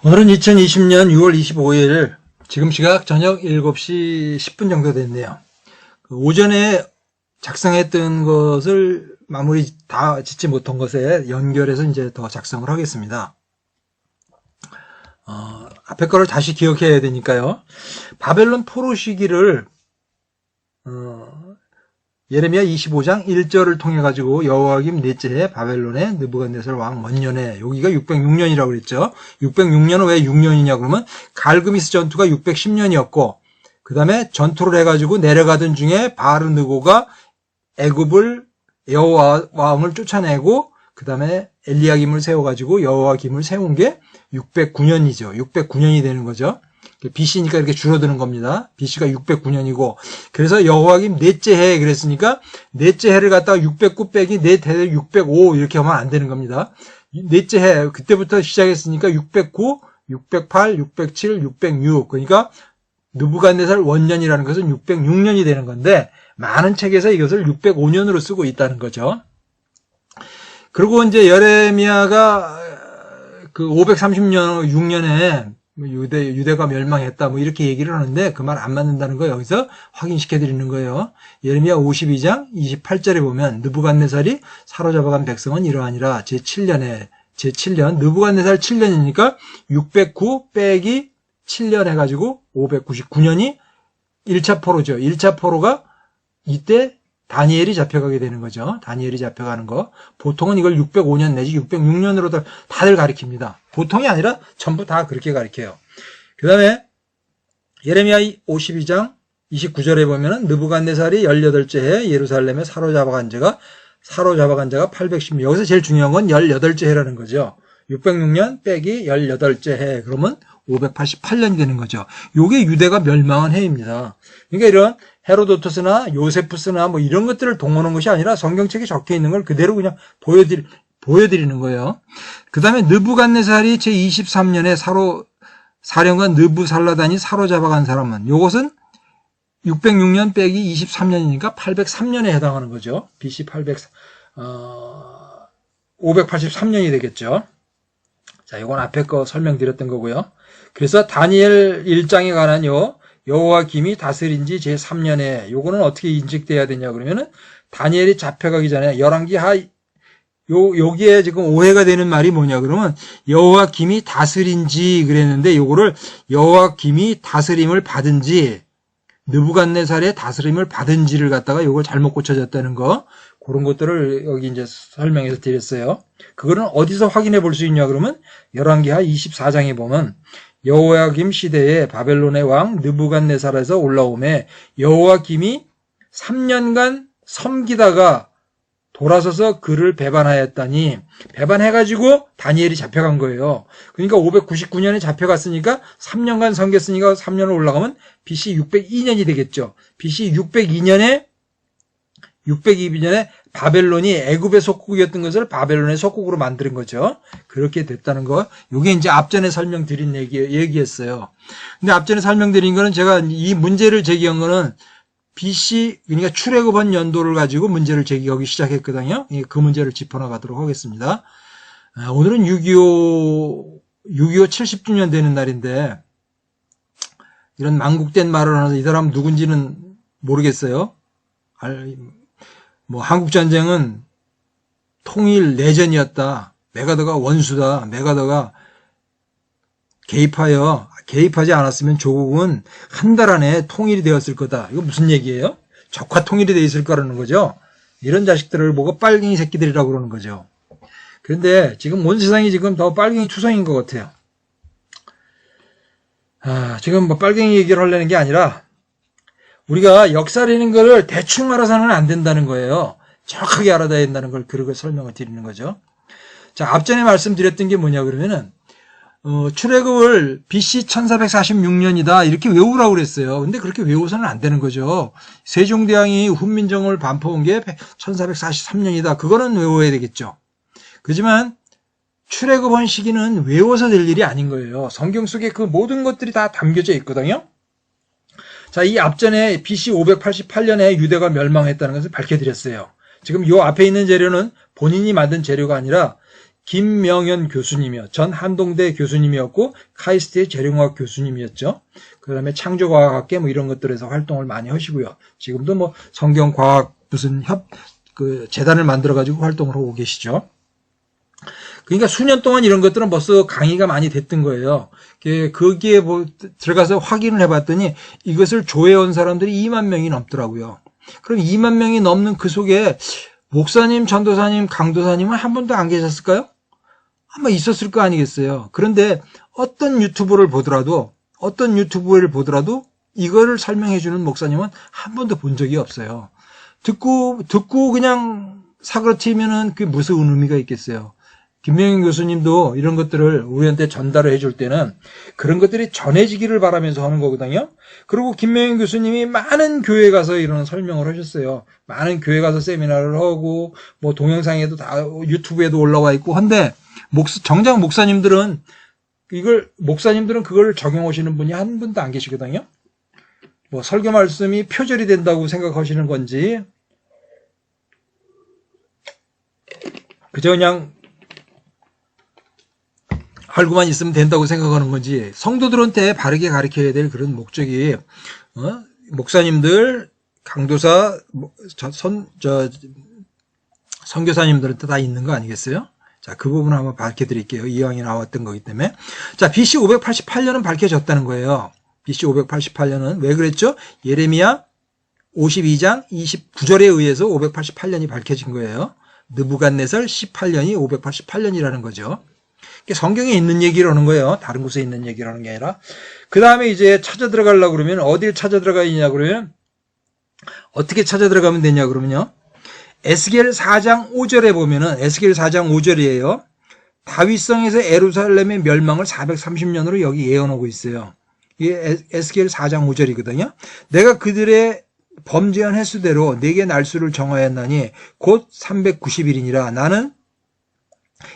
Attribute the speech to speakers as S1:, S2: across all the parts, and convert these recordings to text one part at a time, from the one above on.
S1: 오늘은 2020년 6월 25일 지금 시각 저녁 7시 10분 정도 됐네요. 오전에 작성했던 것을 마무리 다 짓지 못한 것에 연결해서 이제 더 작성을 하겠습니다. 앞에 거를 다시 기억해야 되니까요. 바벨론 포로 시기를 예레미야 25장 1절을 통해 가지고 여호야김 넷째 해 바벨론의 느부갓네살 왕 먼년에, 여기가 606년이라고 그랬죠. 606년은 왜 6년이냐 그러면 갈그미스 전투가 610년이었고 그 다음에 전투를 해가지고 내려가던 중에 바르느고가 애굽을 여호와 왕을 쫓아내고 그 다음에 엘리야김을 세워가지고 여호야김을 세운 게 609년이죠. 609년이 되는 거죠. BC니까 이렇게 줄어드는 겁니다. BC가 609년이고, 그래서 여호야김 넷째 해 그랬으니까 넷째 해를 갖다가 609 빼기 넷 해를 605 이렇게 하면 안 되는 겁니다. 넷째 해 그때부터 시작했으니까 609, 608, 607, 606 그러니까 느부갓네살 원년이라는 것은 606년이 되는 건데 많은 책에서 이것을 605년으로 쓰고 있다는 거죠. 그리고 이제 예레미야가 그 530년 6년에 유대가 멸망했다 뭐 이렇게 얘기를 하는데 그 말 안 맞는다는 거 여기서 확인시켜 드리는 거예요. 예레미야 52장 28절에 보면 느부갓네살이 사로잡아간 백성은 이러하니라. 제7년 느부갓네살 7년이니까 609 빼기 7년 해가지고 599년이 1차 포로죠. 1차 포로가 이때 다니엘이 잡혀가게 되는 거죠. 다니엘이 잡혀가는 거. 보통은 이걸 605년 내지 606년으로 다들 가리킵니다. 보통이 아니라 전부 다 그렇게 가리켜요. 그 다음에 예레미야 52장 29절에 보면은 느부갓네살이 18째 해 예루살렘에 사로잡아간 자가 810명. 여기서 제일 중요한 건 18째 해라는 거죠. 606년 빼기 18째 해. 그러면 588년이 되는 거죠. 요게 유대가 멸망한 해입니다. 그러니까 이런 헤로도토스나 요세푸스나 뭐 이런 것들을 동원한 것이 아니라 성경책에 적혀 있는 걸 그대로 그냥 보여드리는 거예요. 그 다음에 느부갓네살이 제23년에 사령관 느부살라단이 사로잡아간 사람은 요것은 606년 빼기 23년이니까 803년에 해당하는 거죠. BC 583년이 되겠죠. 자, 이건 앞에 거 설명드렸던 거고요. 그래서 다니엘 1장에 관한 여호야김이 다스린 지 제3년에 요거는 어떻게 인식돼야 되냐 그러면은 다니엘이 잡혀가기 전에 열왕기하 여기에 지금 오해가 되는 말이 뭐냐 그러면 여호야김이 다스린 지 그랬는데 요거를 여호야김이 다스림을 받은 지 느부갓네살의 다스림을 받은 지를 갖다가 요걸 잘못 고쳐졌다는 거 그런 것들을 여기 이제 설명해서 드렸어요. 그거는 어디서 확인해 볼 수 있냐 그러면 열왕기하 24장에 보면 여호야김 시대에 바벨론의 왕 느부갓네살에서 올라오매 여호야김이 3년간 섬기다가 돌아서서 그를 배반하였다니 배반해가지고 다니엘이 잡혀간 거예요. 그러니까 599년에 잡혀갔으니까 3년간 섬겼으니까 3년을 올라가면 BC 602년이 되겠죠. BC 602년에 바벨론이 애굽의 속국이었던 것을 바벨론의 속국으로 만드는 거죠. 그렇게 됐다는 거. 이게 이제 앞전에 설명드린 얘기였어요. 근데 앞전에 설명드린 거는 제가 이 문제를 제기한 거는 BC, 그러니까 출애굽한 연도를 가지고 문제를 제기하기 시작했거든요. 그 문제를 짚어나가도록 하겠습니다. 오늘은 6.25 70주년 되는 날인데, 이런 망국된 말을 하면서 이 사람 누군지는 모르겠어요. 한국전쟁은 통일 내전이었다. 메가더가 원수다. 메가더가 개입하지 않았으면 조국은 한 달 안에 통일이 되었을 거다. 이거 무슨 얘기예요? 적화 통일이 되어 있을 거라는 거죠. 이런 자식들을 보고 빨갱이 새끼들이라고 그러는 거죠. 그런데 지금 온 세상이 지금 더 빨갱이 투성인 것 같아요. 지금 뭐 빨갱이 얘기를 하려는 게 아니라 우리가 역사라는 거를 대충 알아서는 안 된다는 거예요. 정확하게 알아야 된다는 걸 그렇게 설명을 드리는 거죠. 자, 앞전에 말씀드렸던 게 뭐냐 그러면은 출애굽을 BC 1446년이다 이렇게 외우라고 그랬어요. 근데 그렇게 외워서는 안 되는 거죠. 세종대왕이 훈민정음을 반포한 게 1443년이다. 그거는 외워야 되겠죠. 그렇지만 출애굽한 시기는 외워서 될 일이 아닌 거예요. 성경 속에 그 모든 것들이 다 담겨져 있거든요. 자, 이 앞전에 BC 588년에 유대가 멸망했다는 것을 밝혀드렸어요. 지금 이 앞에 있는 재료는 본인이 만든 재료가 아니라 김명현 교수님이요. 전 한동대 교수님이었고 카이스트의 재룡학 교수님이었죠. 그 다음에 창조과학학계 뭐 이런 것들에서 활동을 많이 하시고요. 지금도 뭐 성경과학 무슨 재단을 만들어가지고 활동을 하고 계시죠. 그러니까 수년 동안 이런 것들은 벌써 강의가 많이 됐던 거예요. 거기에 들어가서 확인을 해봤더니 이것을 조회한 사람들이 2만 명이 넘더라고요. 그럼 2만 명이 넘는 그 속에 목사님, 전도사님, 강도사님은 한 분도 안 계셨을까요? 아마 있었을 거 아니겠어요. 그런데 어떤 유튜브를 보더라도 이거를 설명해주는 목사님은 한 번도 본 적이 없어요. 듣고 그냥 사그러뜨리면은 그게 무슨 의미가 있겠어요. 김명현 교수님도 이런 것들을 우리한테 전달을 해줄 때는 그런 것들이 전해지기를 바라면서 하는 거거든요. 그리고 김명현 교수님이 많은 교회에 가서 이런 설명을 하셨어요. 많은 교회 가서 세미나를 하고 뭐 동영상에도 다 유튜브에도 올라와 있고 한데 정작 목사님들은 그걸 적용하시는 분이 한 분도 안 계시거든요. 뭐 설교 말씀이 표절이 된다고 생각하시는 건지 그저 그냥 알고만 있으면 된다고 생각하는 건지 성도들한테 바르게 가르쳐야 될 그런 목적이 목사님들, 강도사, 선교사님들한테 다 있는 거 아니겠어요? 자, 그 부분 한번 밝혀드릴게요. 이왕이 나왔던 거기 때문에. 자, BC 588년은 밝혀졌다는 거예요. BC 588년은 왜 그랬죠? 예레미야 52장 29절에 의해서 588년이 밝혀진 거예요. 느부갓네살 18년이 588년이라는 거죠. 성경에 있는 얘기를 하는 거예요. 다른 곳에 있는 얘기를 하는 게 아니라. 그 다음에 이제 찾아 들어가려고 그러면 어딜 찾아 들어가야 그러면 어떻게 찾아 들어가면 되냐 그러면요. 에스겔 4장 5절에 보면은 에스겔 4장 5절이에요. 다윗성에서 예루살렘의 멸망을 430년으로 여기 예언하고 있어요. 이게 에스겔 4장 5절이거든요. 내가 그들의 범죄한 횟수대로 내게 날수를 정하였나니 곧 390일이니라. 나는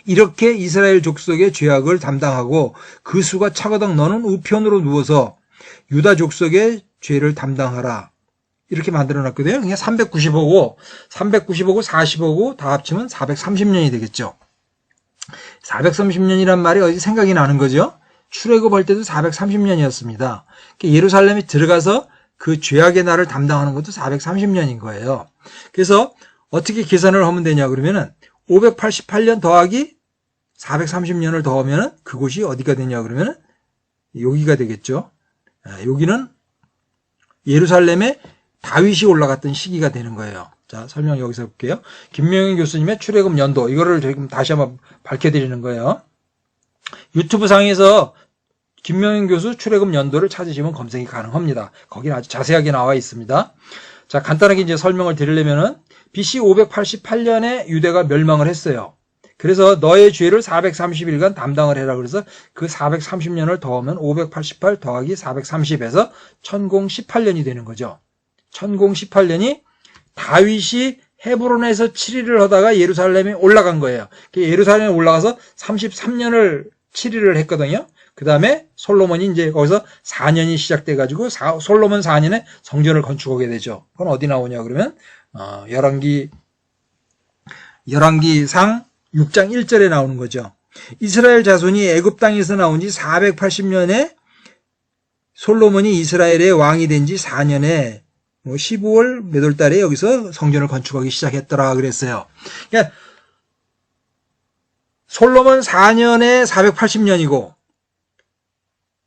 S1: 이렇게 이스라엘 족속의 죄악을 담당하고 그 수가 차거든 너는 우편으로 누워서 유다 족속의 죄를 담당하라. 이렇게 만들어놨거든요. 그냥 390하고 40하고 다 합치면 430년이 되겠죠. 430년이란 말이 어디 생각이 나는 거죠. 출애굽할 때도 430년이었습니다. 예루살렘에 들어가서 그 죄악의 날을 담당하는 것도 430년인 거예요. 그래서 어떻게 계산을 하면 되냐 그러면은 588년 더하기 430년을 더하면 그곳이 어디가 되냐 그러면 여기가 되겠죠. 여기는 예루살렘에 다윗이 올라갔던 시기가 되는 거예요. 자, 설명 여기서 볼게요. 김명현 교수님의 출애굽 연도 이거를 지금 다시 한번 밝혀드리는 거예요. 유튜브 상에서 김명현 교수 출애굽 연도를 찾으시면 검색이 가능합니다. 거기는 아주 자세하게 나와 있습니다. 자, 간단하게 이제 설명을 드리려면은 BC 588년에 유대가 멸망을 했어요. 그래서 너의 죄를 430일간 담당을 해라. 그래서 그 430년을 더하면 588 더하기 430에서 천공18년이 되는 거죠. 천공18년이 다윗이 헤브론에서 7일을 하다가 예루살렘에 올라간 거예요. 예루살렘에 올라가서 33년을 7일을 했거든요. 그 다음에 솔로몬이 이제 거기서 4년이 시작돼가지고 솔로몬 4년에 성전을 건축하게 되죠. 그건 어디 나오냐 그러면 열왕기상 6장 1절에 나오는 거죠. 이스라엘 자손이 애굽 땅에서 나온 지 480년에 솔로몬이 이스라엘의 왕이 된 지 4년에 15월 몇 월 달에 여기서 성전을 건축하기 시작했더라 그랬어요. 그러니까 솔로몬 4년에 480년이고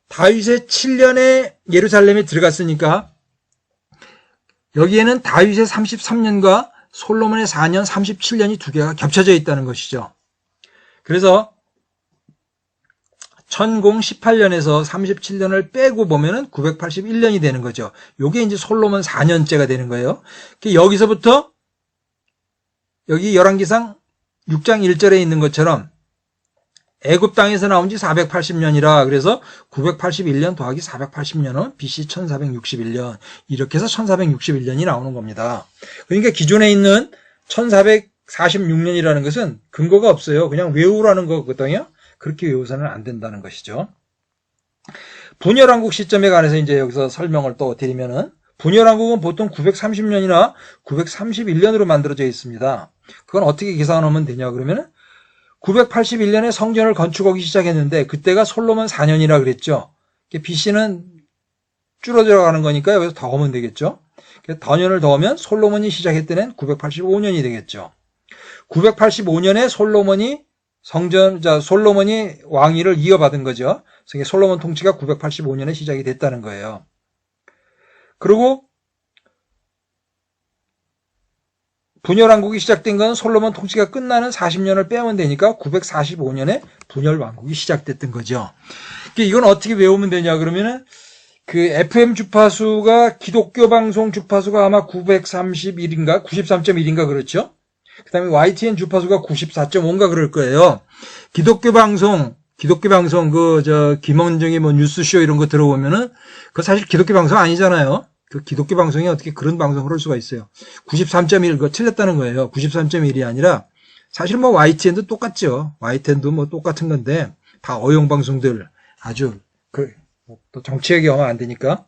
S1: 다윗의 7년에 예루살렘에 들어갔으니까 여기에는 다윗의 33년과 솔로몬의 4년 37년이 두 개가 겹쳐져 있다는 것이죠. 그래서 천공 18년에서 37년을 빼고 보면은 981년이 되는 거죠. 요게 이제 솔로몬 4년째가 되는 거예요. 여기서부터 여기 열왕기상 6장 1절에 있는 것처럼 애굽 땅에서 나온 지 480년이라 그래서 981년 더하기 480년은 BC 1461년 이렇게 해서 1461년이 나오는 겁니다. 그러니까 기존에 있는 1446년이라는 것은 근거가 없어요. 그냥 외우라는 거거든요. 그렇게 외워서는 안 된다는 것이죠. 분열왕국 시점에 관해서 이제 여기서 설명을 또 드리면은 분열왕국은 보통 930년이나 931년으로 만들어져 있습니다. 그건 어떻게 계산하면 되냐 그러면은 981년에 성전을 건축하기 시작했는데 그때가 솔로몬 4년이라 그랬죠. BC는 줄어들어 가는 거니까 여기서 더 하면 되겠죠. 더 년을 더하면 솔로몬이 시작했던 해는 985년이 되겠죠. 985년에 솔로몬이 왕위를 이어받은 거죠. 그래서 솔로몬 통치가 985년에 시작이 됐다는 거예요. 그리고 분열왕국이 시작된 건 솔로몬 통치가 끝나는 40년을 빼면 되니까 945년에 분열왕국이 시작됐던 거죠. 이건 어떻게 외우면 되냐 그러면은 그 FM 주파수가 기독교 방송 주파수가 아마 931인가 93.1인가 그렇죠. 그다음에 YTN 주파수가 94.5인가 그럴 거예요. 기독교 방송 김원정의 뭐 뉴스쇼 이런 거 들어보면은 그 사실 기독교 방송 아니잖아요. 그 기독교 방송이 어떻게 그런 방송을 할 수가 있어요. 93.1 그거 틀렸다는 거예요. 93.1이 아니라 사실 뭐 YTN도 똑같죠. YTN도 뭐 똑같은 건데 다 어용 방송들 아주 또 정치 얘기하면 안 되니까.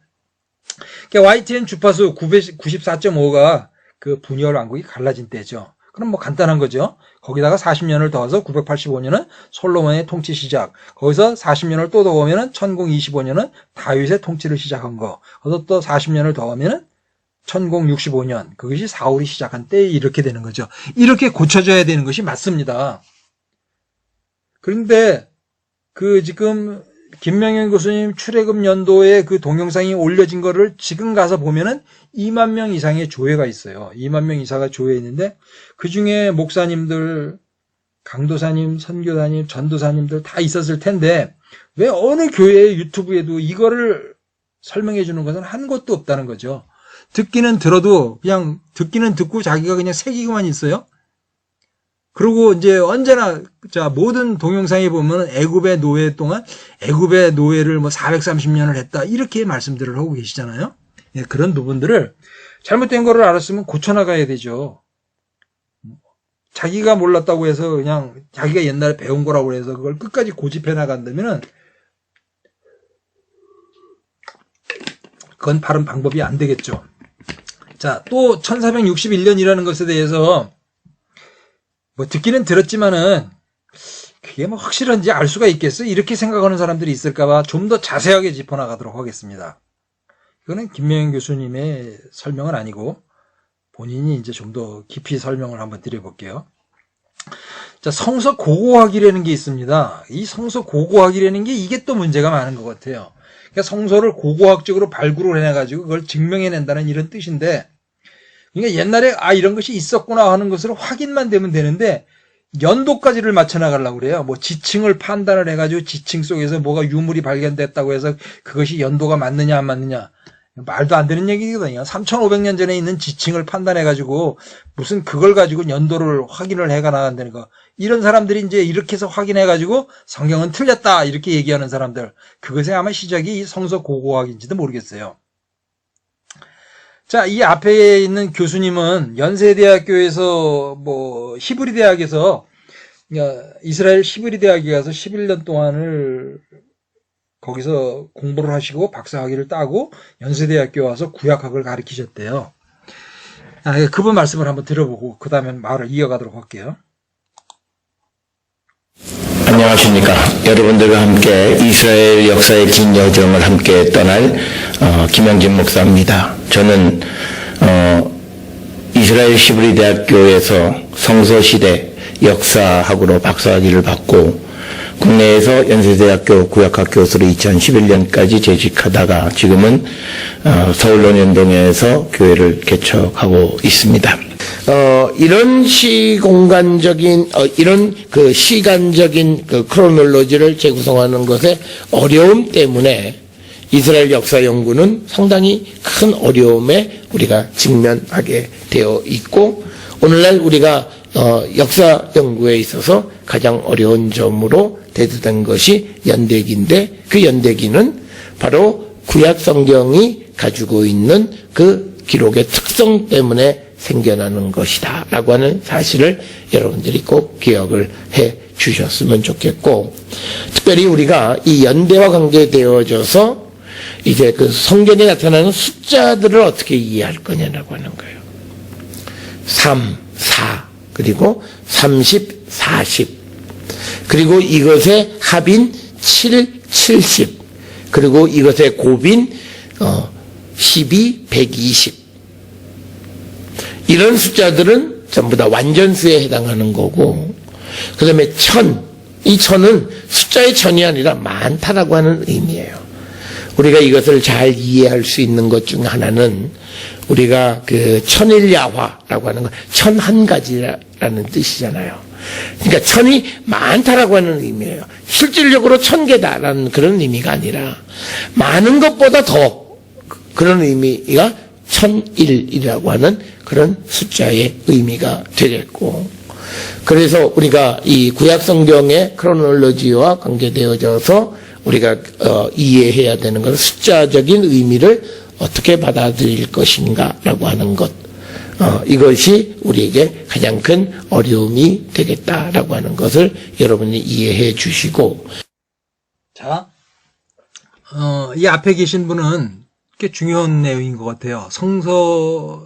S1: 그러니까 YTN 주파수 94.5가 그 분열 왕국이 갈라진 때죠. 그럼 뭐 간단한 거죠. 거기다가 40년을 더해서 985년은 솔로몬의 통치 시작. 거기서 40년을 또 더하면은 1025년은 다윗의 통치를 시작한 거. 거기서 또 40년을 더하면은 1065년. 그것이 사울이 시작한 때 이렇게 되는 거죠. 이렇게 고쳐져야 되는 것이 맞습니다. 그런데 지금 김명현 교수님 출애굽 연도에 그 동영상이 올려진 거를 지금 가서 보면은 2만 명 이상의 조회가 있어요. 2만 명 이상의 조회했는데 그 중에 목사님들, 강도사님, 선교사님, 전도사님들 다 있었을 텐데 왜 어느 교회의 유튜브에도 이거를 설명해 주는 것은 한 곳도 없다는 거죠. 듣기는 들어도 그냥 듣기는 듣고 자기가 그냥 새기고만 있어요. 그리고 이제 언제나 모든 동영상에 보면 애굽의 노예 동안 애굽의 노예를 뭐 430년을 했다 이렇게 말씀들을 하고 계시잖아요. 예, 그런 부분들을 잘못된 거를 알았으면 고쳐나가야 되죠. 자기가 몰랐다고 해서 그냥 자기가 옛날에 배운 거라고 해서 그걸 끝까지 고집해 나간다면은 그건 바른 방법이 안 되겠죠. 자, 또 1461년이라는 것에 대해서 뭐 듣기는 들었지만은 그게 뭐 확실한지 알 수가 있겠어? 이렇게 생각하는 사람들이 있을까봐 좀 더 자세하게 짚어나가도록 하겠습니다. 이거는 김명현 교수님의 설명은 아니고 본인이 이제 좀 더 깊이 설명을 한번 드려볼게요. 자, 성서 고고학이라는 게 있습니다. 이 성서 고고학이라는 게 이게 또 문제가 많은 것 같아요. 그러니까 성서를 고고학적으로 발굴을 해가지고 그걸 증명해낸다는 이런 뜻인데, 그러니까 옛날에 이런 것이 있었구나 하는 것을 확인만 되면 되는데 연도까지를 맞춰 나가려고 그래요. 뭐 지층을 판단을 해가지고 지층 속에서 뭐가 유물이 발견됐다고 해서 그것이 연도가 맞느냐 안 맞느냐 말도 안 되는 얘기거든요. 3,500년 전에 있는 지층을 판단해가지고 무슨 그걸 가지고 연도를 확인을 해가 나간다는 거. 이런 사람들이 이제 이렇게 해서 확인해가지고 성경은 틀렸다 이렇게 얘기하는 사람들. 그것에 아마 시작이 이 성서 고고학인지도 모르겠어요. 자, 이 앞에 있는 교수님은 연세대학교에서 히브리 대학에서 이스라엘 히브리 대학에 가서 11년 동안을 거기서 공부를 하시고 박사학위를 따고 연세대학교 와서 구약학을 가르치셨대요. 그분 말씀을 한번 들어보고 그 다음에 말을 이어가도록 할게요.
S2: 안녕하십니까. 여러분들과 함께 이스라엘 역사의 긴 여정을 함께 떠날 김영진 목사입니다. 저는 이스라엘 히브리 대학교에서 성서시대 역사학으로 박사학위를 받고 국내에서 연세대학교 구약학 교수로 2011년까지 재직하다가 지금은 서울논현동에서 교회를 개척하고 있습니다. 이런 시공간적인 이런 그 시간적인 그 크로놀로지를 재구성하는 것에 어려움 때문에 이스라엘 역사 연구는 상당히 큰 어려움에 우리가 직면하게 되어 있고, 오늘날 우리가 역사 연구에 있어서 가장 어려운 점으로 대두된 것이 연대기인데, 그 연대기는 바로 구약 성경이 가지고 있는 그 기록의 특성 때문에 생겨나는 것이다 라고 하는 사실을 여러분들이 꼭 기억을 해 주셨으면 좋겠고, 특별히 우리가 이 연대와 관계되어져서 이제 그 성경에 나타나는 숫자들을 어떻게 이해할 거냐라고 하는 거예요. 3, 4 그리고 30, 40 그리고 이것의 합인 7, 70. 그리고 이것의 곱인 12, 120. 이런 숫자들은 전부 다 완전수에 해당하는 거고, 그 다음에 1000. 이 1000은 숫자의 1000이 아니라 많다라고 하는 의미예요. 우리가 이것을 잘 이해할 수 있는 것 중 하나는 우리가 그 천일야화라고 하는 거, 1001가지라는 뜻이잖아요. 그러니까 1000이 많다라고 하는 의미예요. 실질적으로 1000개다라는 그런 의미가 아니라 많은 것보다 더 그런 의미가 1001이라고 하는 그런 숫자의 의미가 되겠고, 그래서 우리가 이 구약 성경의 크로놀로지와 관계되어져서 우리가 이해해야 되는 것은 숫자적인 의미를 어떻게 받아들일 것인가라고 하는 것, 이것이 우리에게 가장 큰 어려움이 되겠다라고 하는 것을 여러분이 이해해 주시고.
S1: 자, 이 앞에 계신 분은 꽤 중요한 내용인 것 같아요. 성서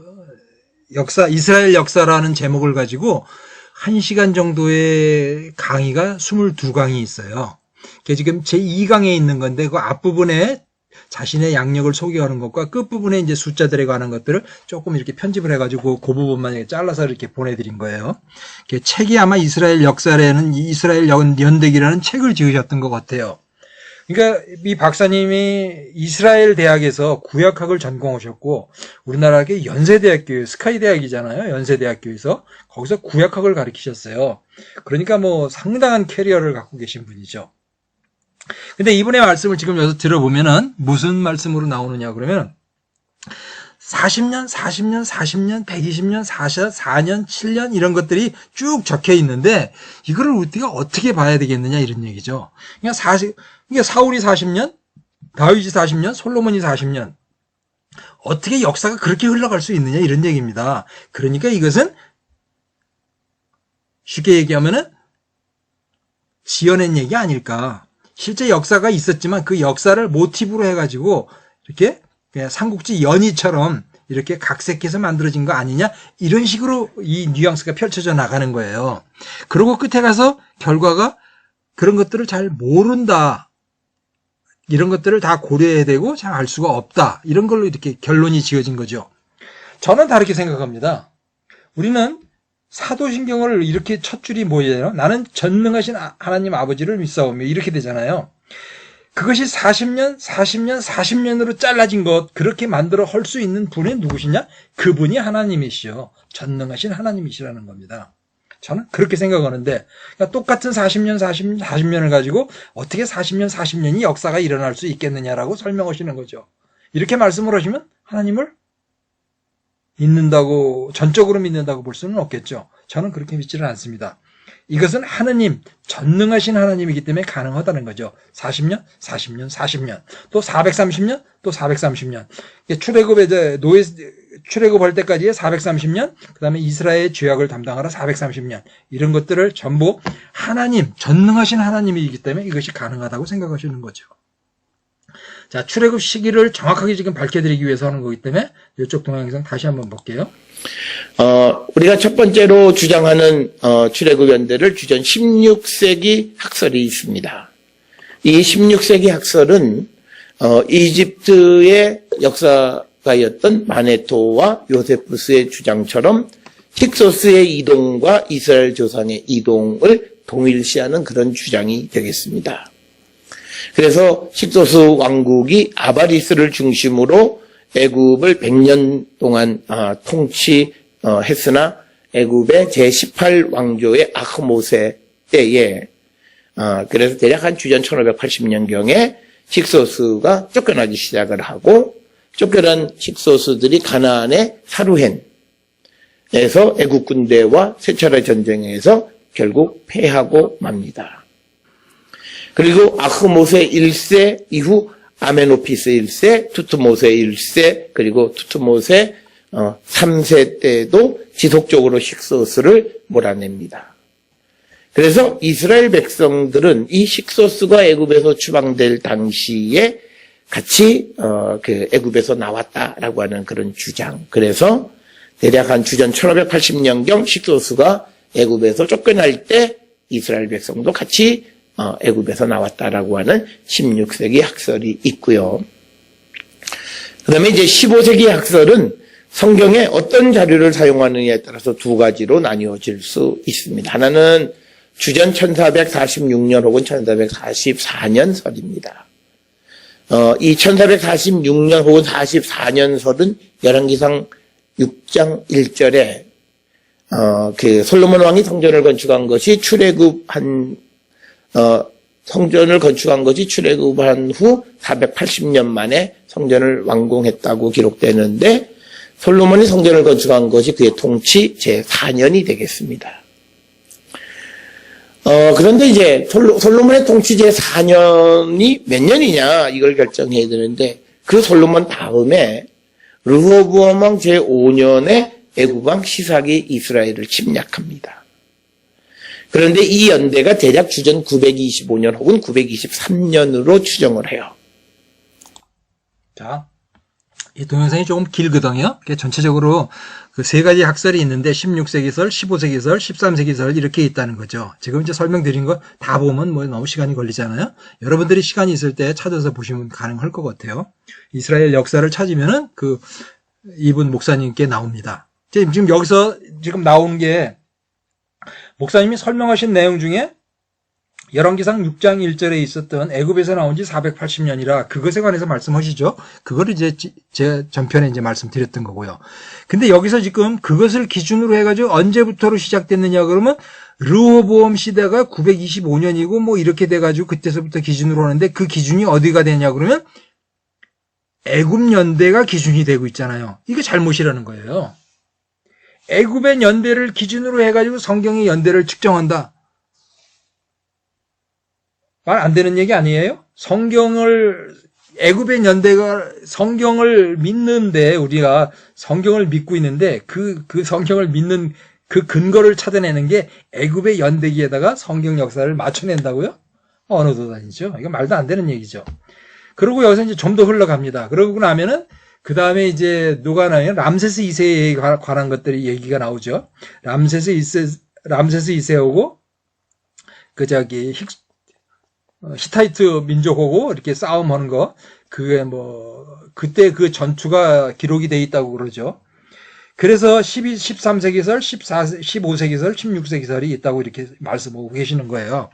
S1: 역사, 이스라엘 역사라는 제목을 가지고 1시간 정도의 강의가 22강이 있어요. 그게 지금 제2강에 있는 건데, 그 앞부분에 자신의 양력을 소개하는 것과 끝부분에 이제 숫자들에 관한 것들을 조금 이렇게 편집을 해가지고 그 부분만 이렇게 잘라서 이렇게 보내드린 거예요. 책이 아마 이스라엘 역사라는 이스라엘 연대기라는 책을 지으셨던 것 같아요. 그러니까 이 박사님이 이스라엘 대학에서 구약학을 전공하셨고, 우리나라의 연세대학교, 스카이대학이잖아요. 연세대학교에서 거기서 구약학을 가르치셨어요. 그러니까 뭐 상당한 캐리어를 갖고 계신 분이죠. 근데 이분의 말씀을 지금 여기서 들어보면은 무슨 말씀으로 나오느냐 그러면 40년, 40년, 40년, 120년, 4년, 7년 이런 것들이 쭉 적혀 있는데 이거를 우리가 어떻게 봐야 되겠느냐 이런 얘기죠. 그러니까 사울이 40년, 다윗이 40년, 솔로몬이 40년. 어떻게 역사가 그렇게 흘러갈 수 있느냐 이런 얘기입니다. 그러니까 이것은 쉽게 얘기하면은 지어낸 얘기 아닐까. 실제 역사가 있었지만 그 역사를 모티브로 해가지고 이렇게 그냥 삼국지 연의처럼 이렇게 각색해서 만들어진 거 아니냐 이런 식으로 이 뉘앙스가 펼쳐져 나가는 거예요. 그리고 끝에 가서 결과가 그런 것들을 잘 모른다, 이런 것들을 다 고려해야 되고 잘 알 수가 없다, 이런 걸로 이렇게 결론이 지어진 거죠. 저는 다르게 생각합니다. 우리는 사도신경을 이렇게 첫 줄이 뭐예요? 나는 전능하신 하나님 아버지를 믿사오며 이렇게 되잖아요. 그것이 40년, 40년, 40년으로 잘라진 것, 그렇게 만들어 할 수 있는 분이 누구시냐? 그분이 하나님이시요. 전능하신 하나님이시라는 겁니다. 저는 그렇게 생각하는데, 그러니까 똑같은 40년, 40년을 가지고 어떻게 40년, 40년이 역사가 일어날 수 있겠느냐라고 설명하시는 거죠. 이렇게 말씀을 하시면 하나님을 믿는다고, 전적으로 믿는다고 볼 수는 없겠죠. 저는 그렇게 믿지는 않습니다. 이것은 하느님, 전능하신 하나님이기 때문에 가능하다는 거죠. 40년, 40년, 40년. 또 430년, 또 430년. 출애굽에 출애굽할 때까지의 430년, 그 다음에 이스라엘의 죄악을 담당하라 430년. 이런 것들을 전부 하나님, 전능하신 하나님이기 때문에 이것이 가능하다고 생각하시는 거죠. 자, 출애굽 시기를 정확하게 지금 밝혀드리기 위해서 하는 거기 때문에 이쪽 동영상 다시 한번 볼게요.
S2: 우리가 첫 번째로 주장하는 출애굽 연대를 주전 16세기 학설이 있습니다. 이 16세기 학설은 이집트의 역사가였던 마네토와 요세푸스의 주장처럼 힉소스의 이동과 이스라엘 조상의 이동을 동일시하는 그런 주장이 되겠습니다. 그래서 힉소스 왕국이 아바리스를 중심으로 애굽을 100년 동안 통치했으나 애굽의 제18왕조의 아흐모세 때에 그래서 대략 한 주전 1580년경에 힉소스가 쫓겨나기 시작을 하고, 쫓겨난 힉소스들이 가나안의 사루헨에서 애굽 군대와 세차례 전쟁에서 결국 패하고 맙니다. 그리고 아흐모세 1세 이후 아메노피스 1세, 투트모세 1세, 그리고 투트모세 3세 때도 지속적으로 힉소스를 몰아냅니다. 그래서 이스라엘 백성들은 이 힉소스가 애굽에서 추방될 당시에 같이 그 애굽에서 나왔다라고 하는 그런 주장. 그래서 대략 한 주전 1580년경 힉소스가 애굽에서 쫓겨날 때 이스라엘 백성도 같이 애굽에서 나왔다라고 하는 16세기 학설이 있고요. 그다음에 이제 15세기 학설은 성경에 어떤 자료를 사용하느냐에 따라서 두 가지로 나뉘어질 수 있습니다. 하나는 주전 1446년 혹은 1444년 설입니다. 이 1446년 혹은 44년 설은 열왕기상 6장 1절에 그 솔로몬 왕이 성전을 건축한 것이 성전을 건축한 것이 출애굽한 후 480년 만에 성전을 완공했다고 기록되는데 솔로몬이 성전을 건축한 것이 그의 통치 제4년이 되겠습니다. 그런데 이제 솔로몬의 통치 제4년이 몇 년이냐 이걸 결정해야 되는데 그 솔로몬 다음에 르호보암 왕 제5년에 애굽 왕 시삭이 이스라엘을 침략합니다. 그런데 이 연대가 대략 주전 925년 혹은 923년으로 추정을 해요.
S1: 자, 이 동영상이 조금 길거든요. 전체적으로 그 세 가지 학설이 있는데 16세기설, 15세기설, 13세기설 이렇게 있다는 거죠. 지금 이제 설명드린 거 다 보면 뭐 너무 시간이 걸리잖아요. 여러분들이 시간이 있을 때 찾아서 보시면 가능할 것 같아요. 이스라엘 역사를 찾으면은 그 이분 목사님께 나옵니다. 지금 여기서 지금 나오는 게 목사님이 설명하신 내용 중에 열왕기상 6장 1절에 있었던 애굽에서 나온 지 480년이라 그것에 관해서 말씀하시죠. 그거를 이제 제 전편에 이제 말씀드렸던 거고요. 근데 여기서 지금 그것을 기준으로 해가지고 언제부터로 시작됐느냐 그러면 르호보암 시대가 925년이고 뭐 이렇게 돼가지고 그때서부터 기준으로 하는데 그 기준이 어디가 되냐 그러면 애굽 연대가 기준이 되고 있잖아요. 이게 잘못이라는 거예요. 애굽의 연대를 기준으로 해가지고 성경의 연대를 측정한다. 말 안 되는 얘기 아니에요? 애굽의 연대가 성경을 믿는데 우리가 성경을 믿고 있는데 그 성경을 믿는 그 근거를 찾아내는 게 애굽의 연대기에다가 성경 역사를 맞춰낸다고요? 어느 도단이죠? 이거 말도 안 되는 얘기죠. 그리고 여기서 이제 좀 더 흘러갑니다. 그러고 나면은 그 다음에 이제 누가 나요? 람세스 2세에 관한 것들이 얘기가 나오죠. 람세스 2세하고 히타이트 민족하고 이렇게 싸움하는 거, 그게 그때 그 전투가 기록이 돼 있다고 그러죠. 그래서 13세기설, 15세기설, 16세기설이 있다고 이렇게 말씀하고 계시는 거예요.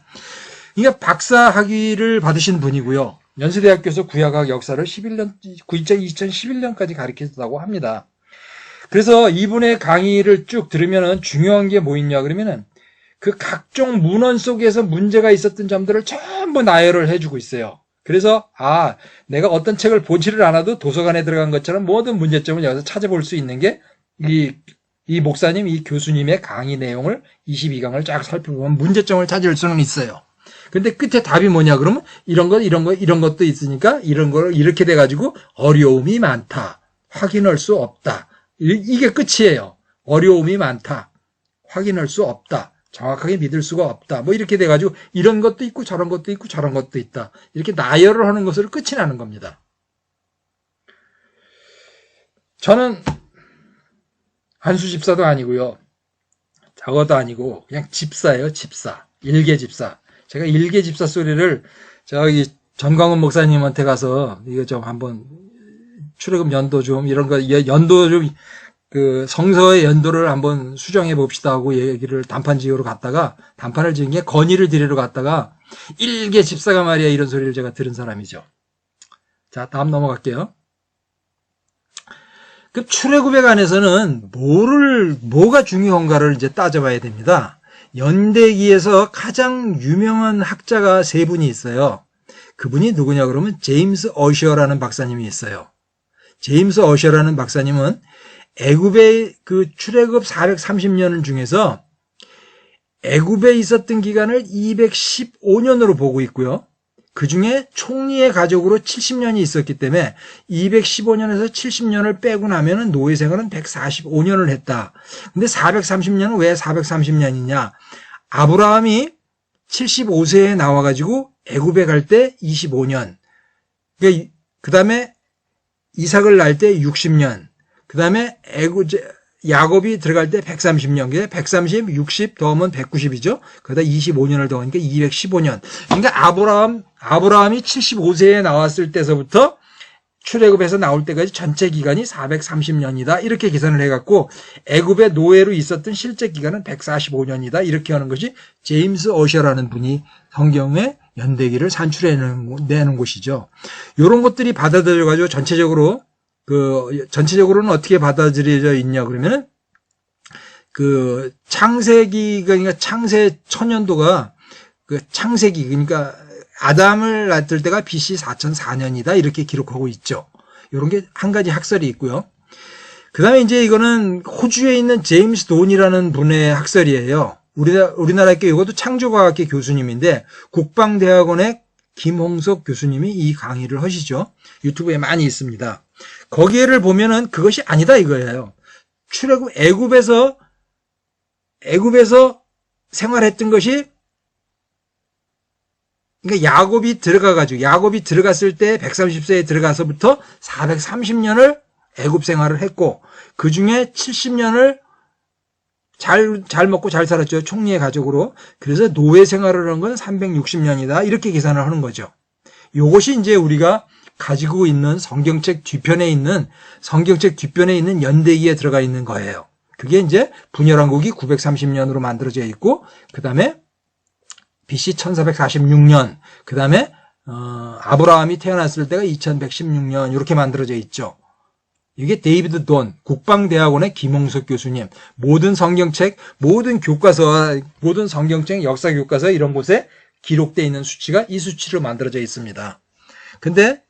S1: 그러니까 박사 학위를 받으신 분이고요. 연세대학교에서 구약학 역사를 2011년까지 가르쳤다고 합니다. 그래서 이분의 강의를 쭉 들으면은 중요한 게 뭐 있냐 그러면은 그 각종 문헌 속에서 문제가 있었던 점들을 전부 나열을 해주고 있어요. 그래서 내가 어떤 책을 보지를 않아도 도서관에 들어간 것처럼 모든 문제점을 여기서 찾아볼 수 있는 게 이 목사님, 이 교수님의 강의 내용을 22강을 쫙 살펴보면 문제점을 찾을 수는 있어요. 근데 끝에 답이 뭐냐 그러면 이런 것도 있으니까 이런 거를 이렇게 돼가지고 어려움이 많다. 확인할 수 없다. 이게 끝이에요. 어려움이 많다. 확인할 수 없다. 정확하게 믿을 수가 없다. 뭐 이렇게 돼가지고 이런 것도 있고 저런 것도 있고 저런 것도 있다. 이렇게 나열을 하는 것으로 끝이 나는 겁니다. 저는 한수 집사도 아니고요. 저것도 아니고 그냥 집사예요. 집사. 일개 집사. 제가 일개 집사 소리를 저기 전광훈 목사님한테 가서 이거 좀 한번 출애굽 연도 좀 이런 거 연도 좀 그 성서의 연도를 한번 수정해 봅시다 하고 얘기를 단판 지으러 갔다가 단판을 지은 게 건의를 드리러 갔다가 일개 집사가 말이야 이런 소리를 제가 들은 사람이죠. 자, 다음 넘어갈게요. 그 출애굽에 관해서는 뭐가 중요한가를 이제 따져봐야 됩니다. 연대기에서 가장 유명한 학자가 세 분이 있어요. 그분이 누구냐 그러면 제임스 어셔라는 박사님이 있어요. 제임스 어셔라는 박사님은 애굽의 그 출애굽 430년 중에서 애굽에 있었던 기간을 215년으로 보고 있고요. 그 중에 총리의 가족으로 70년이 있었기 때문에 215년에서 70년을 빼고 나면은 노예 생활은 145년을 했다. 근데 430년은 왜 430년이냐? 아브라함이 75세에 나와가지고 애굽에 갈 때 25년. 그 다음에 이삭을 낳을 때 60년. 그 다음에 야곱이 들어갈 때 130년, 130, 60 더하면 190이죠. 거기다 25년을 더하니까 215년. 그러니까 아브라함이 75세에 나왔을 때서부터 출애굽에서 나올 때까지 전체 기간이 430년이다. 이렇게 계산을 해갖고 애굽의 노예로 있었던 실제 기간은 145년이다. 이렇게 하는 것이 제임스 어셔라는 분이 성경의 연대기를 산출해내는 곳이죠. 이런 것들이 받아들여가지고 전체적으로는 어떻게 받아들여져 있냐 그러면은 창세기, 그러니까 창세 천년도가 창세기, 그러니까 아담을 낳을 때가 BC 4004년이다. 이렇게 기록하고 있죠. 이런 게 한 가지 학설이 있고요. 그 다음에 이제 이거는 호주에 있는 제임스 돈이라는 분의 학설이에요. 우리나라께 이것도 창조과학계 교수님인데 국방대학원의 김홍석 교수님이 이 강의를 하시죠. 유튜브에 많이 있습니다. 거기에를 보면은 그것이 아니다 이거예요. 출애굽 애굽에서 생활했던 것이, 그러니까 야곱이 들어갔을 때 130세에 들어가서부터 430년을 애굽 생활을 했고 그 중에 70년을 잘 먹고 잘 살았죠. 총리의 가족으로. 그래서 노예 생활을 한 건 360년이다. 이렇게 계산을 하는 거죠. 이것이 이제 우리가 가지고 있는 성경책 뒤편에 있는 연대기에 들어가 있는 거예요. 그게 이제 분열왕국이 930년으로 만들어져 있고 그 다음에 BC 1446년, 그 다음에 아브라함이 태어났을 때가 2116년 이렇게 만들어져 있죠. 이게 데이비드 돈, 국방대학원의 김홍석 교수님, 모든 성경책, 모든 교과서, 모든 성경책, 역사교과서 이런 곳에 기록되어 있는 수치가 이 수치로 만들어져 있습니다. 근데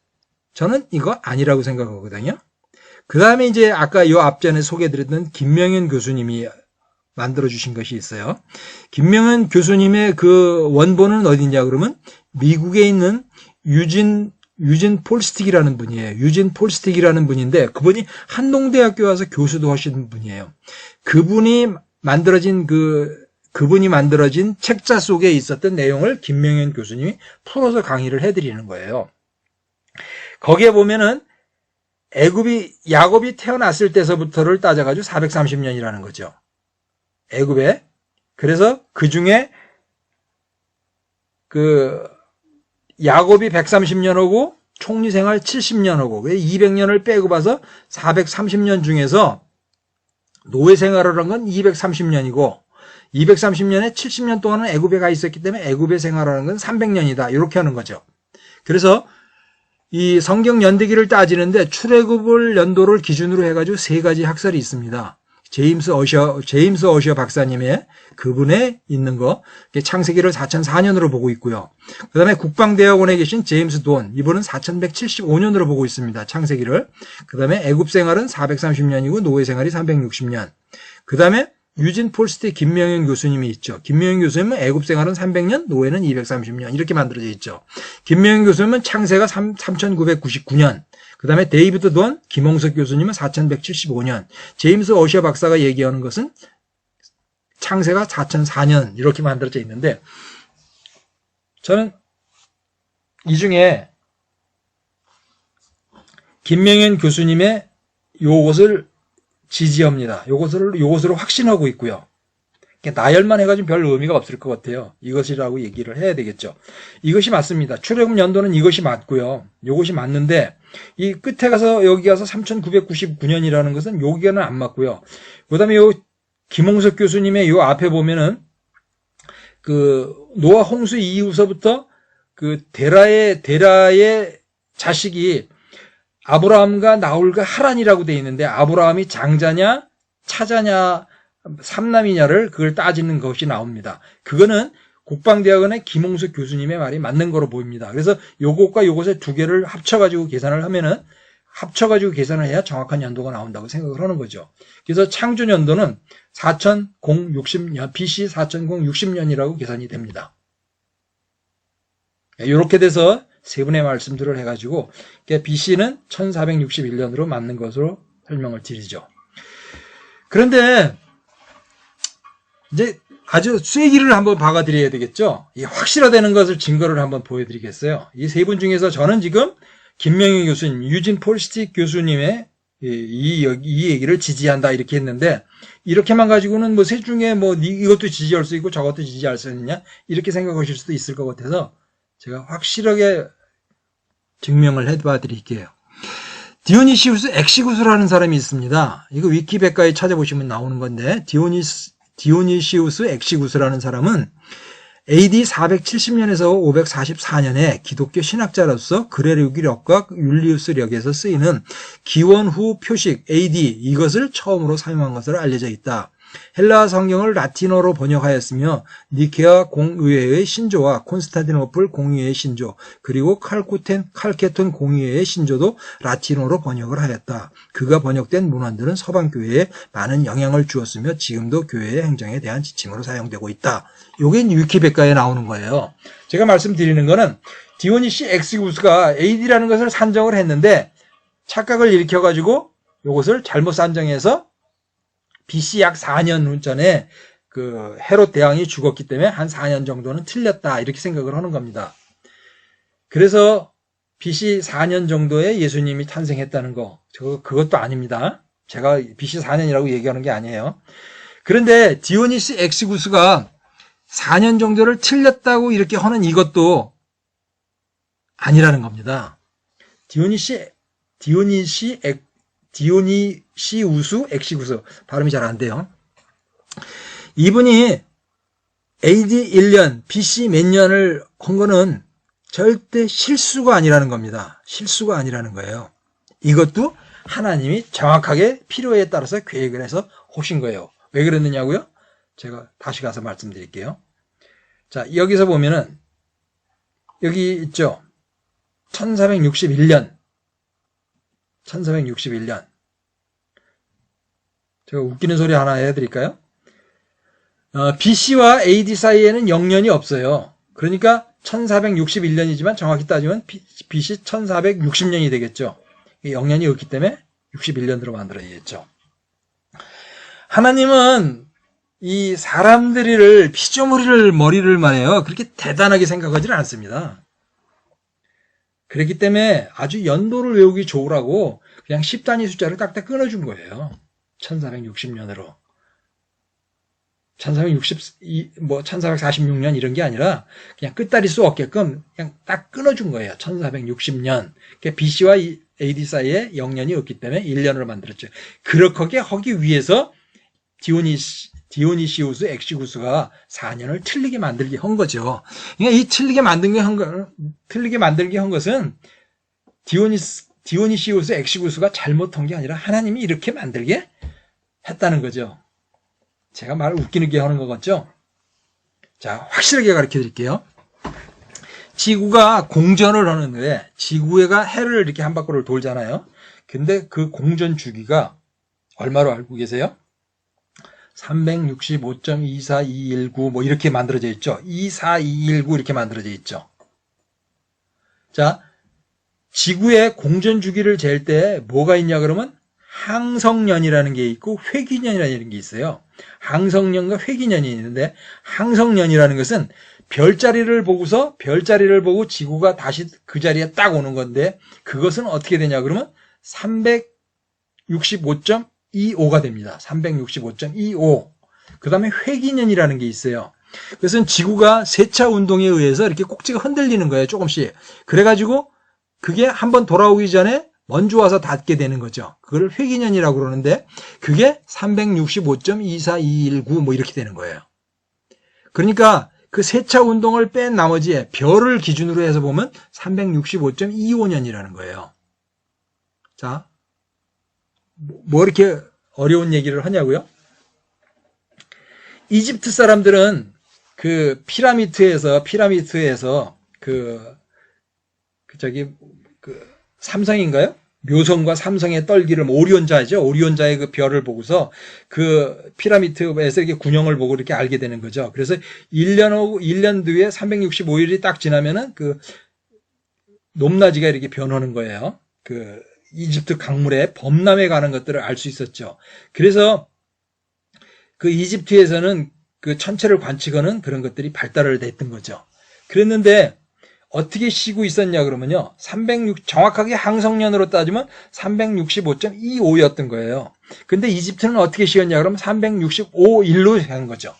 S1: 저는 이거 아니라고 생각하거든요. 그 다음에 이제 아까 요 앞전에 소개해드렸던 김명현 교수님이 만들어주신 것이 있어요. 김명현 교수님의 그 원본은 어디냐 그러면 미국에 있는 유진 폴스틱이라는 분이에요. 유진 폴스틱이라는 분인데 그분이 한동대학교 와서 교수도 하시는 분이에요. 그분이 만들어진 책자 속에 있었던 내용을 김명현 교수님이 풀어서 강의를 해드리는 거예요. 거기에 보면은 야곱이 태어났을 때서부터를 따져가지고 430년이라는 거죠. 애굽에. 그래서 그 중에 야곱이 130년하고 총리 생활 70년하고 200년을 빼고 봐서 430년 중에서 노예 생활을 한 건 230년이고 230년에 70년 동안은 애굽에 가 있었기 때문에 애굽에 생활하는 건 300년이다. 이렇게 하는 거죠. 그래서 이 성경 연대기를 따지는데 출애굽을 연도를 기준으로 해가지고 세 가지 학설이 있습니다. 제임스 어셔 박사님의 그분에 있는 거, 창세기를 4004년으로 보고 있고요. 그 다음에 국방대학원에 계신 제임스 돈, 이분은 4175년으로 보고 있습니다. 창세기를. 그 다음에 애굽 생활은 430년이고 노예 생활이 360년. 그 다음에 유진 폴스틱 김명현 교수님이 있죠. 김명현 교수님은 애굽 생활은 300년, 노예는 230년 이렇게 만들어져 있죠. 김명현 교수님은 창세가 3999년. 그 다음에 데이비드 돈, 김홍석 교수님은 4175년. 제임스 어셔 박사가 얘기하는 것은 창세가 4004년 이렇게 만들어져 있는데 저는 이 중에 김명현 교수님의 요것을 지지합니다. 요것으로 확신하고 있고요. 나열만 해가지고 별 의미가 없을 것 같아요. 이것이라고 얘기를 해야 되겠죠. 이것이 맞습니다. 출애굽 연도는 이것이 맞고요. 이것이 맞는데 이 끝에 가서 여기 가서 3999년이라는 것은 여기는 안 맞고요. 그다음에 요 김홍석 교수님의 요 앞에 보면은 노아 홍수 이후서부터 데라의 자식이 아브라함과 나홀과 하란이라고 되어 있는데 아브라함이 장자냐 차자냐 삼남이냐를 그걸 따지는 것이 나옵니다. 그거는 국방대학원의 김홍석 교수님의 말이 맞는 거로 보입니다. 그래서 요것과 요것의 두 개를 합쳐가지고 계산을 해야 정확한 연도가 나온다고 생각을 하는 거죠. 그래서 창조 연도는 4060년, BC 4060년이라고 계산이 됩니다. 이렇게 돼서 세 분의 말씀들을 해가지고 BC는 1461년으로 맞는 것으로 설명을 드리죠. 그런데 이제 아주 쐐기를 한번 박아드려야 되겠죠. 이 확실화되는 것을 증거를 한번 보여드리겠어요. 이 세 분 중에서 저는 지금 김명희 교수님, 유진 폴스틱 교수님의 이 얘기를 지지한다 이렇게 했는데 이렇게만 가지고는 뭐 셋 중에 뭐 이것도 지지할 수 있고 저것도 지지할 수 있느냐 이렇게 생각하실 수도 있을 것 같아서 제가 확실하게 증명을 해봐 드릴게요. 디오니시우스 엑시구스라는 사람이 있습니다. 이거 위키백과에 찾아보시면 나오는 건데 디오니시우스 엑시구스라는 사람은 AD 470년에서 544년에 기독교 신학자로서 그레리기력과 율리우스력에서 쓰이는 기원 후 표식 AD 이것을 처음으로 사용한 것으로 알려져 있다. 헬라어 성경을 라틴어로 번역하였으며 니케아 공의회의 신조와 콘스탄티노플 공의회의 신조 그리고 칼케톤 공의회의 신조도 라틴어로 번역을 하였다. 그가 번역된 문헌들은 서방교회에 많은 영향을 주었으며 지금도 교회의 행정에 대한 지침으로 사용되고 있다. 이게 위키백과에 나오는 거예요. 제가 말씀드리는 거는 디오니시 엑시구스가 AD라는 것을 산정을 했는데 착각을 일으켜가지고 이것을 잘못 산정해서 BC 약 4년 전에 그 헤롯 대왕이 죽었기 때문에 한 4년 정도는 틀렸다 이렇게 생각을 하는 겁니다. 그래서 BC 4년 정도에 예수님이 탄생했다는 거 그것도 아닙니다. 제가 BC 4년이라고 얘기하는 게 아니에요. 그런데 디오니시 엑시구스가 4년 정도를 틀렸다고 이렇게 하는 이것도 아니라는 겁니다. 디오니시우스 엑시구스 발음이 잘 안 돼요. 이분이 AD 1년, BC 몇 년을 한 거는 절대 실수가 아니라는 겁니다. 실수가 아니라는 거예요. 이것도 하나님이 정확하게 필요에 따라서 계획을 해서 하신 거예요. 왜 그랬느냐고요? 제가 다시 가서 말씀드릴게요. 자, 여기서 보면은 여기 있죠. 1461년. 제가 웃기는 소리 하나 해드릴까요? BC와 AD 사이에는 0년이 없어요. 그러니까 1461년이지만 정확히 따지면 BC 1460년이 되겠죠. 0년이 없기 때문에 61년으로 만들어야겠죠. 하나님은 이 사람들을 피조물을 머리를 말해요. 그렇게 대단하게 생각하지는 않습니다. 그렇기 때문에 아주 연도를 외우기 좋으라고 그냥 10단위 숫자를 딱딱 끊어준 거예요. 1460년으로. 1446년 이런 게 아니라 그냥 끝다리 수 없게끔 그냥 딱 끊어준 거예요. 1460년. 그러니까 BC와 AD 사이에 0년이 없기 때문에 1년으로 만들었죠. 그렇게 하기 위해서 디오니시우스 엑시구스가 4년을 틀리게 만들게 한 거죠. 그러니까 이 틀리게 만들게 한 것은 디오니시우스 엑시구스가 잘못한 게 아니라 하나님이 이렇게 만들게 했다는 거죠. 제가 말을 웃기게 하는 것 같죠? 자, 확실하게 가르쳐 드릴게요. 지구가 공전을 하는데 지구가 해를 이렇게 한 바퀴를 돌잖아요. 근데 그 공전 주기가 얼마로 알고 계세요? 365.24219 뭐 이렇게 만들어져 있죠. 24219 이렇게 만들어져 있죠. 자, 지구의 공전 주기를 잴 때 뭐가 있냐 그러면 항성년이라는 게 있고 회기년이라는 게 있어요. 항성년과 회기년이 있는데 항성년이라는 것은 별자리를 보고 지구가 다시 그 자리에 딱 오는 건데 그것은 어떻게 되냐 그러면 365.25가 됩니다. 365.25. 그 다음에 회기년이라는 게 있어요. 그것은 지구가 세차 운동에 의해서 이렇게 꼭지가 흔들리는 거예요. 조금씩. 그래가지고 그게 한번 돌아오기 전에 먼저 와서 닿게 되는 거죠. 그걸 회기년이라고 그러는데 그게 365.24219 뭐 이렇게 되는 거예요. 그러니까 그 세차 운동을 뺀 나머지에 별을 기준으로 해서 보면 365.25년이라는 거예요. 자, 뭐 이렇게 어려운 얘기를 하냐고요? 이집트 사람들은 그 피라미드에서 삼성인가요? 묘성과 삼성의 떨기를 오리온자죠. 오리온자의 그 별을 보고서 그 피라미드에서 이렇게 군형을 보고 이렇게 알게 되는 거죠. 그래서 1년 뒤에 365일이 딱 지나면은 그 높낮이가 이렇게 변하는 거예요. 그 이집트 강물에 범람해 가는 것들을 알 수 있었죠. 그래서 그 이집트에서는 그 천체를 관측하는 그런 것들이 발달을 했던 거죠. 그랬는데 어떻게 쉬고 있었냐 그러면요. 정확하게 항성년으로 따지면 365.25였던 거예요. 근데 이집트는 어떻게 쉬었냐 그러면 365일로 한 거죠.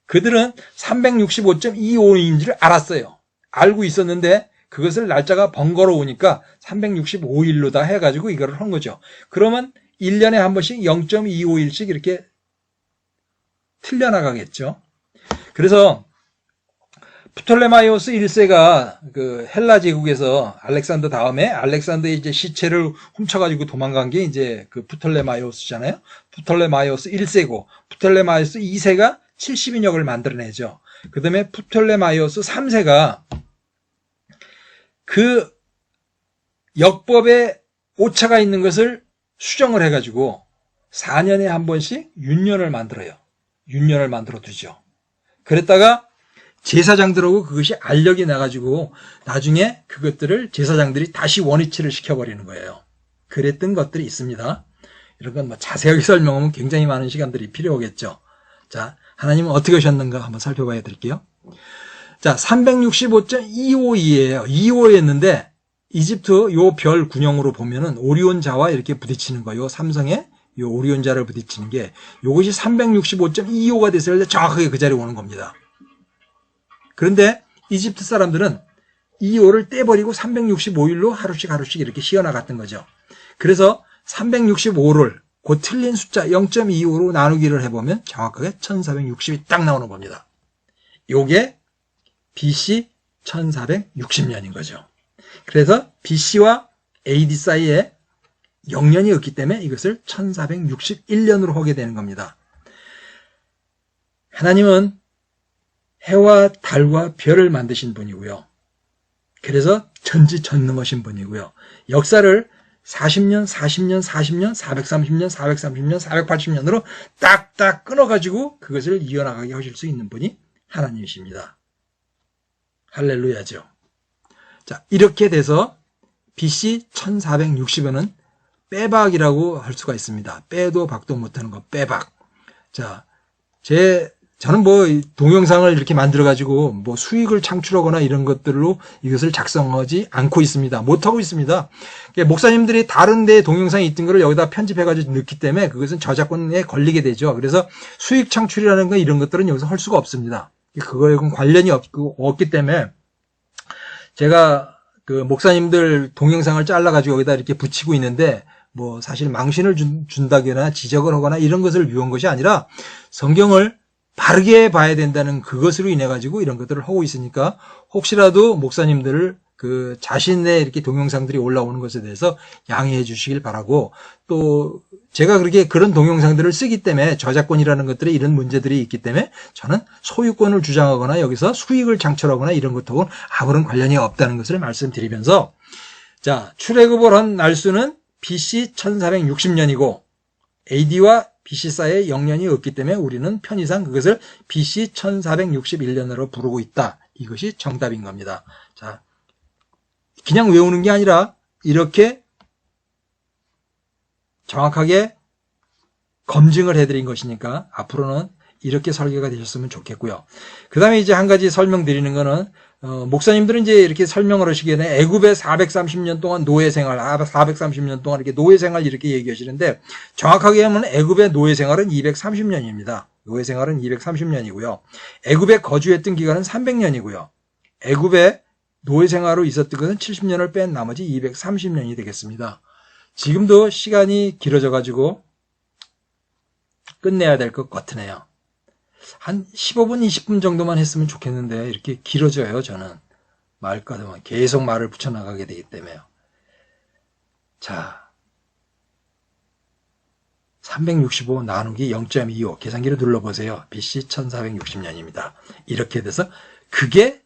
S1: 그들은 365.25인 줄 알았어요. 알고 있었는데 그것을 날짜가 번거로우니까 365일로 다 해가지고 이거를 한 거죠. 그러면 1년에 한 번씩 0.25일씩 이렇게 틀려나가겠죠. 그래서 프톨레마이오스 1세가 그 헬라 제국에서 알렉산더 다음에 알렉산더의 이제 시체를 훔쳐가지고 도망간 게 이제 그 프톨레마이오스잖아요. 프톨레마이오스 1세고 프톨레마이오스 2세가 70인역을 만들어내죠. 그 다음에 프톨레마이오스 3세가 그 역법에 오차가 있는 것을 수정을 해가지고 4년에 한 번씩 윤년을 만들어요. 윤년을 만들어 두죠. 그랬다가 제사장들하고 그것이 알력이 나가지고 나중에 그것들을 제사장들이 다시 원위치를 시켜버리는 거예요. 그랬던 것들이 있습니다. 이런 건 뭐 자세하게 설명하면 굉장히 많은 시간들이 필요하겠죠. 자, 하나님은 어떻게 오셨는가 한번 살펴봐야 될게요. 자, 365.252예요. 2호였는데 이집트 요 별 군형으로 보면은 오리온자와 이렇게 부딪히는 거, 요 삼성에 요 오리온자를 부딪히는 게 요것이 365.25가 됐을 때 정확하게 그 자리에 오는 겁니다. 그런데 이집트 사람들은 2호를 떼버리고 365일로 하루씩 이렇게 쉬어나갔던 거죠. 그래서 365를 그 틀린 숫자 0.25로 나누기를 해보면 정확하게 1460이 딱 나오는 겁니다. 요게 BC 1460년인 거죠. 그래서 BC와 AD 사이에 0년이 없기 때문에 이것을 1461년으로 하게 되는 겁니다. 하나님은 해와 달과 별을 만드신 분이고요. 그래서 전지전능하신 분이고요. 역사를 40년, 40년, 40년, 430년, 430년, 480년으로 딱딱 끊어가지고 그것을 이어나가게 하실 수 있는 분이 하나님이십니다. 할렐루야죠. 자, 이렇게 돼서 BC 1460년은 빼박이라고 할 수가 있습니다. 빼도 박도 못하는 거, 빼박. 자, 저는 뭐 동영상을 이렇게 만들어가지고 뭐 수익을 창출하거나 이런 것들로 이것을 작성하지 않고 있습니다. 못하고 있습니다. 목사님들이 다른 데 동영상이 있던 거를 여기다 편집해가지고 넣기 때문에 그것은 저작권에 걸리게 되죠. 그래서 수익 창출이라는 거 이런 것들은 여기서 할 수가 없습니다. 그거하고는 관련이 없기 때문에 제가 그 목사님들 동영상을 잘라가지고 여기다 이렇게 붙이고 있는데 뭐 사실 망신을 준다거나 지적을 하거나 이런 것을 위한 것이 아니라 성경을 바르게 봐야 된다는 그것으로 인해 가지고 이런 것들을 하고 있으니까 혹시라도 목사님들을 그 자신의 이렇게 동영상들이 올라오는 것에 대해서 양해해 주시길 바라고, 또 제가 그렇게 그런 동영상들을 쓰기 때문에 저작권이라는 것들에 이런 문제들이 있기 때문에 저는 소유권을 주장하거나 여기서 수익을 창출하거나 이런 것하고는 아무런 관련이 없다는 것을 말씀드리면서, 자, 출애굽을 한 날수는 BC 1460년이고 AD와 BC 사이에 0년이 없기 때문에 우리는 편의상 그것을 BC 1461년으로 부르고 있다. 이것이 정답인 겁니다. 자, 그냥 외우는 게 아니라 이렇게 정확하게 검증을 해드린 것이니까 앞으로는 이렇게 설계가 되셨으면 좋겠고요. 그 다음에 이제 한 가지 설명드리는 거는, 목사님들은 이제 이렇게 설명을 하시기에는 애굽의 430년 동안 노예 생활, 430년 동안 이렇게 노예 생활 이렇게 얘기하시는데, 정확하게 하면 애굽의 노예 생활은 230년입니다. 노예 생활은 230년이고요. 애굽에 거주했던 기간은 300년이고요. 애굽에 노예 생활로 있었던 것은 70년을 뺀 나머지 230년이 되겠습니다. 지금도 시간이 길어져 가지고 끝내야 될 것 같으네요. 한 15분, 20분 정도만 했으면 좋겠는데 이렇게 길어져요, 저는. 말까지만 계속 말을 붙여나가게 되기 때문에요. 자, 365 나누기 0.25 계산기를 눌러보세요. BC 1460년입니다. 이렇게 돼서 그게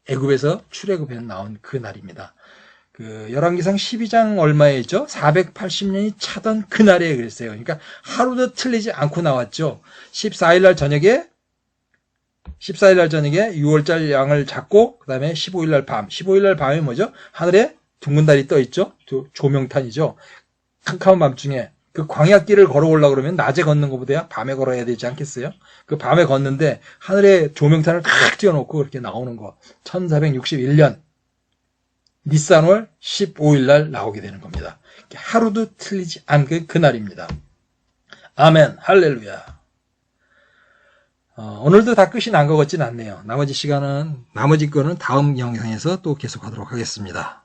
S1: 애굽에서 출애굽에 나온 그 날입니다. 그 열왕기상 12장 얼마에 있죠? 480년이 차던 그날에 그랬어요. 그러니까 하루도 틀리지 않고 나왔죠. 14일 날 저녁에 6월달 양을 잡고 그다음에 15일 날 밤. 15일 날 밤에 뭐죠? 하늘에 둥근 달이 떠 있죠. 조명탄이죠. 캄캄한 밤중에 그 광야길을 걸어오려고 그러면 낮에 걷는 것보다 밤에 걸어야 되지 않겠어요? 그 밤에 걷는데 하늘에 조명탄을 탁 띄워놓고 그렇게 나오는 거. 1461년 니산월 15일 날 나오게 되는 겁니다. 하루도 틀리지 않은 그날입니다. 아멘, 할렐루야. 오늘도 다 끝이 난 것 같진 않네요. 나머지 거는 다음 영상에서 또 계속하도록 하겠습니다.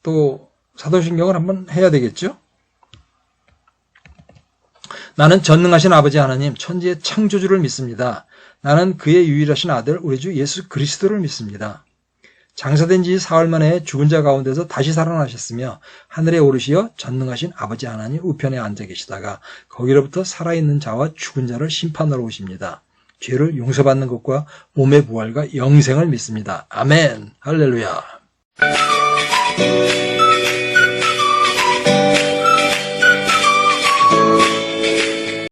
S1: 또 사도신경을 한번 해야 되겠죠? 나는 전능하신 아버지 하나님, 천지의 창조주를 믿습니다. 나는 그의 유일하신 아들, 우리 주 예수 그리스도를 믿습니다. 장사된 지 사흘 만에 죽은 자 가운데서 다시 살아나셨으며 하늘에 오르시어 전능하신 아버지 하나님 우편에 앉아 계시다가 거기로부터 살아있는 자와 죽은 자를 심판하러 오십니다. 죄를 용서받는 것과 몸의 부활과 영생을 믿습니다. 아멘, 할렐루야.